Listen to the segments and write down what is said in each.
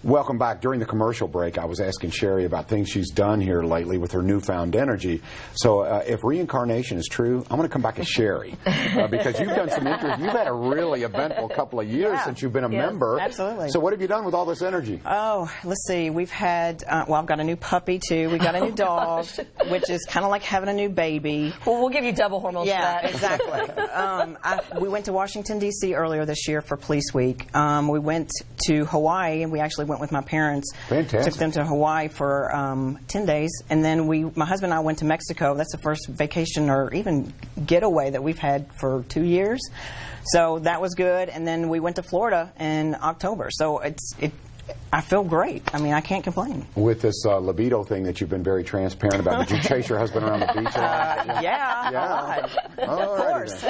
Welcome back. During the commercial break, I was asking Sherry about things she's done here lately with her newfound energy. So if reincarnation is true, I'm going to come back as Sherry because you've done some interest. You've had a really eventful couple of years since you've been a member. Absolutely. So what have you done with all this energy? Oh, let's see. We've had, well, I've got a new puppy, too. We got a new dog, which is kind of like having a new baby. Well, we'll give you double hormones for that. Yeah, exactly. We went to Washington, D.C. earlier this year for Police Week. We went to Hawaii, and we actually went with my parents. Fantastic. Took them to Hawaii for 10 days. And then my husband and I went to Mexico. That's the first vacation or even getaway that we've had for 2 years. So that was good. And then we went to Florida in October. So I feel great. I mean, I can't complain. With this libido thing that you've been very transparent about, did you chase your husband around the beach a lot? Yeah. Of course.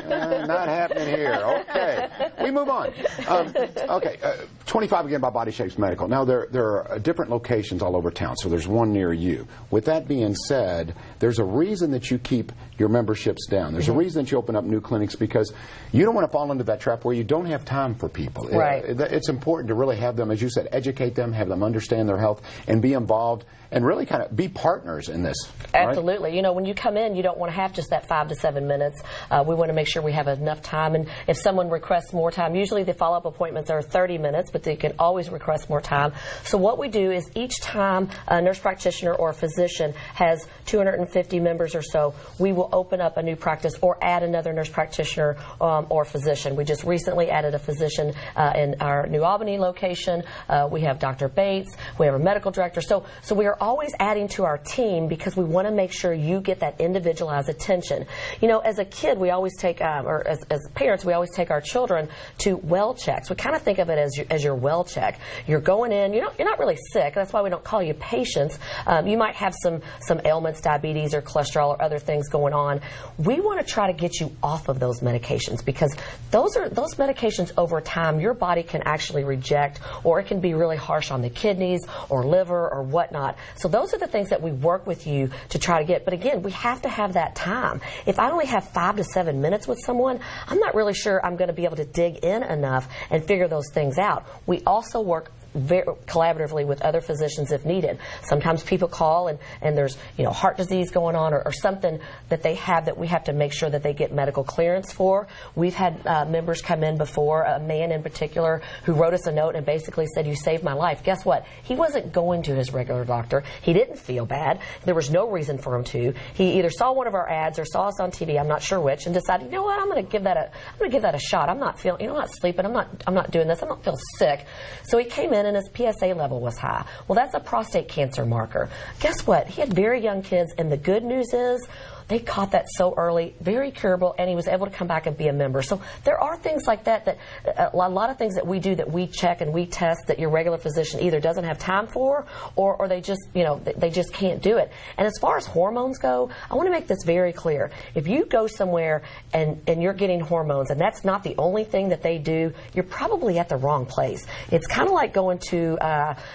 Not happening here. Okay. We move on. Okay. 25 again by Body Shapes Medical. Now, there are different locations all over town, so there's one near you. With that being said, there's a reason that you keep your memberships down. There's a reason that you open up new clinics because you don't want to fall into that trap where you don't have time for people. Right. It's important to really have them, as you said, educate them, have them understand their health, and be involved, and really kind of be partners in this. Absolutely. Right? You know, when you come in, you don't want to have just that 5 to 7 minutes. We want to make sure we have enough time. And if someone requests more time, usually the follow-up appointments are 30 minutes, but they can always request more time. So what we do is each time a nurse practitioner or a physician has 250 members or so, we will open up a new practice or add another nurse practitioner or physician. We just recently added a physician in our New Albany location. We have Dr. Bates. We have a medical director. So we are always adding to our team because we want to make sure you get that individualized attention. You know, as a kid, we always take, or as parents, we always take our children to well checks. We kind of think of it as your well check. You're going in, you're not really sick. That's why we don't call you patients. You might have some ailments, diabetes or cholesterol or other things going on. We want to try to get you off of those medications because those medications over time your body can actually reject, or it can be really harsh on the kidneys or liver or whatnot. So those are the things that we work with you to try to get. But again, we have to have that time. If I only have 5 to 7 minutes with someone, I'm not really sure I'm going to be able to dig in enough and figure those things out. We also work very collaboratively with other physicians if needed. Sometimes people call and there's heart disease going on or something that they have that we have to make sure that they get medical clearance for. We've had members come in before, a man in particular who wrote us a note and basically said, "You saved my life." Guess what? He wasn't going to his regular doctor. He didn't feel bad. There was no reason for him to. He either saw one of our ads or saw us on TV, I'm not sure which, and decided, you know what, I'm going to give that a shot. I'm not feeling, I'm not sleeping. I'm not doing this. I don't feel sick. So he came in and his PSA level was high. Well, that's a prostate cancer marker. Guess what? He had very young kids, and the good news is they caught that so early, very curable, and he was able to come back and be a member. So there are things like that a lot of things that we do that we check and we test that your regular physician either doesn't have time for or they just, they just can't do it. And as far as hormones go, I want to make this very clear. If you go somewhere and you're getting hormones and that's not the only thing that they do, you're probably at the wrong place. It's kind of like going to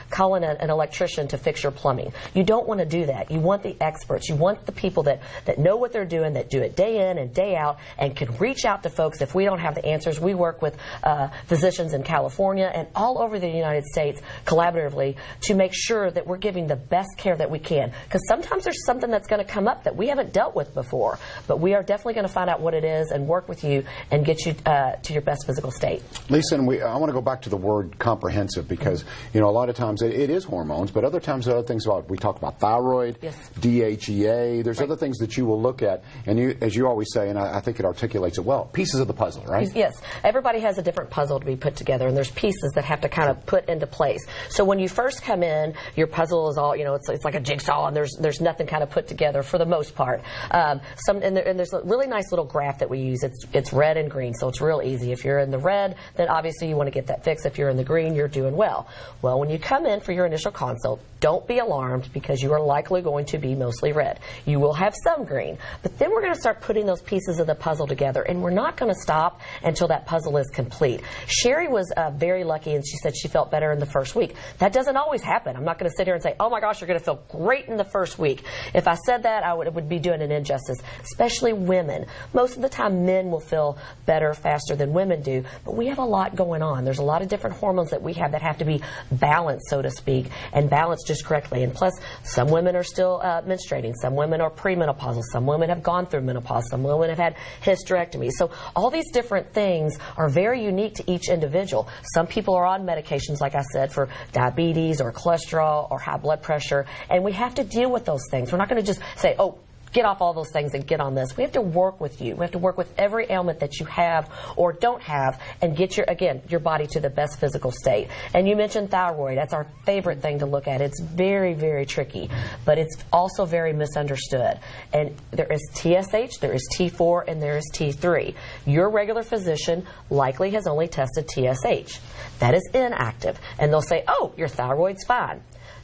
calling an electrician to fix your plumbing. You don't want to do that. You want the experts. You want the people that know what they're doing, that do it day in and day out, and can reach out to folks if we don't have the answers. We work with physicians in California and all over the United States collaboratively to make sure that we're giving the best care that we can. Because sometimes there's something that's going to come up that we haven't dealt with before. But we are definitely going to find out what it is and work with you and get you to your best physical state. Lisa, and I want to go back to the word comprehensive because, a lot of times it is hormones, but other times there are other things we talk about thyroid, yes. DHEA. There's other things that you will look at, and as you always say, and I think it articulates it well, pieces of the puzzle, right? Yes. Everybody has a different puzzle to be put together, and there's pieces that have to kind of put into place. So when you first come in, your puzzle is all, it's like a jigsaw, and there's nothing kind of put together for the most part. And there's a really nice little graph that we use. It's red and green, so it's real easy. If you're in the red, then obviously you want to get that fixed. If you're in the green, you're doing well. Well, when you come in for your initial consult, don't be alarmed because you are likely going to be mostly red. You will have some green. screen. But then we're going to start putting those pieces of the puzzle together, and we're not going to stop until that puzzle is complete. Sherry was very lucky, and she said she felt better in the first week. That doesn't always happen. I'm not going to sit here and say, oh my gosh, you're going to feel great in the first week. If I said that, I would be doing an injustice, especially women. Most of the time, men will feel better faster than women do, but we have a lot going on. There's a lot of different hormones that we have that have to be balanced, so to speak, and balanced just correctly. And plus, some women are still menstruating. Some women are premenopausal. Some women have gone through menopause. Some women have had hysterectomy. So all these different things are very unique to each individual. Some people are on medications, like I said, for diabetes or cholesterol or high blood pressure, and we have to deal with those things. We're not going to just say, oh, get off all those things and get on this. We have to work with you. We have to work with every ailment that you have or don't have and get your body to the best physical state. And you mentioned thyroid. That's our favorite thing to look at. It's very, very tricky, but it's also very misunderstood. And there is TSH, there is T4, and there is T3. Your regular physician likely has only tested TSH. That is inactive. And they'll say, oh, your thyroid's fine.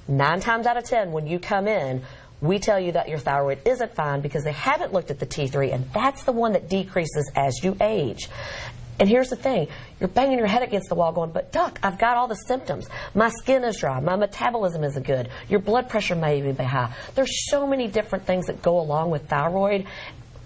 9 times out of 10, when you come in, we tell you that your thyroid isn't fine because they haven't looked at the T3, and that's the one that decreases as you age. And here's the thing, you're banging your head against the wall going, but Doc, I've got all the symptoms. My skin is dry, my metabolism isn't good, your blood pressure may even be high. There's so many different things that go along with thyroid.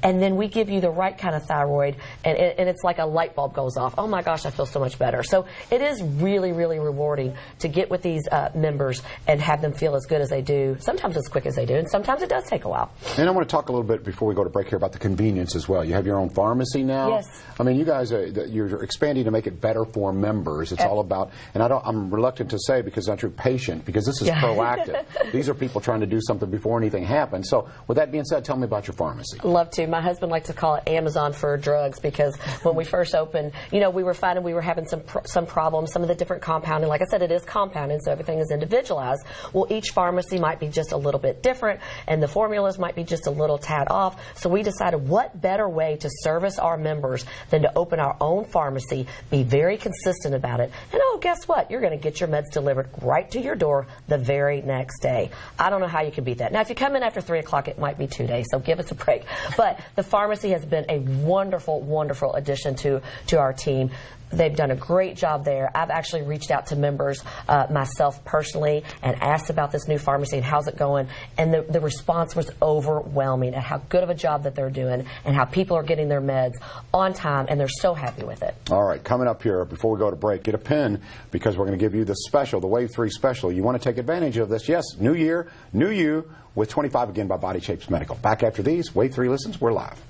And then we give you the right kind of thyroid, and it's like a light bulb goes off. Oh my gosh, I feel so much better. So it is really, really rewarding to get with these members and have them feel as good as they do, sometimes as quick as they do, and sometimes it does take a while. And I want to talk a little bit before we go to break here about the convenience as well. You have your own pharmacy now. Yes. I mean, you guys, you're expanding to make it better for members. It's all about, and I'm reluctant to say because I'm not your patient, because this is proactive. These are people trying to do something before anything happens. So with that being said, tell me about your pharmacy. Love to. My husband likes to call it Amazon for drugs, because when we first opened, we were finding we were having some problems, some of the different compounding. Like I said, it is compounding, so everything is individualized. Well, each pharmacy might be just a little bit different, and the formulas might be just a little tad off. So we decided, what better way to service our members than to open our own pharmacy, be very consistent about it, and oh, guess what? You're going to get your meds delivered right to your door the very next day. I don't know how you can beat that. Now, if you come in after 3 o'clock, it might be 2 days, so give us a break. But the pharmacy has been a wonderful, wonderful addition to our team. They've done a great job there. I've actually reached out to members myself personally and asked about this new pharmacy and how's it going. And the response was overwhelming at how good of a job that they're doing and how people are getting their meds on time, and they're so happy with it. All right, coming up here, before we go to break, get a pen, because we're going to give you the special, the Wave 3 special. You want to take advantage of this. Yes, new year, new you, with 25 again by Body Shapes Medical. Back after these, Wave 3 listens. We're live.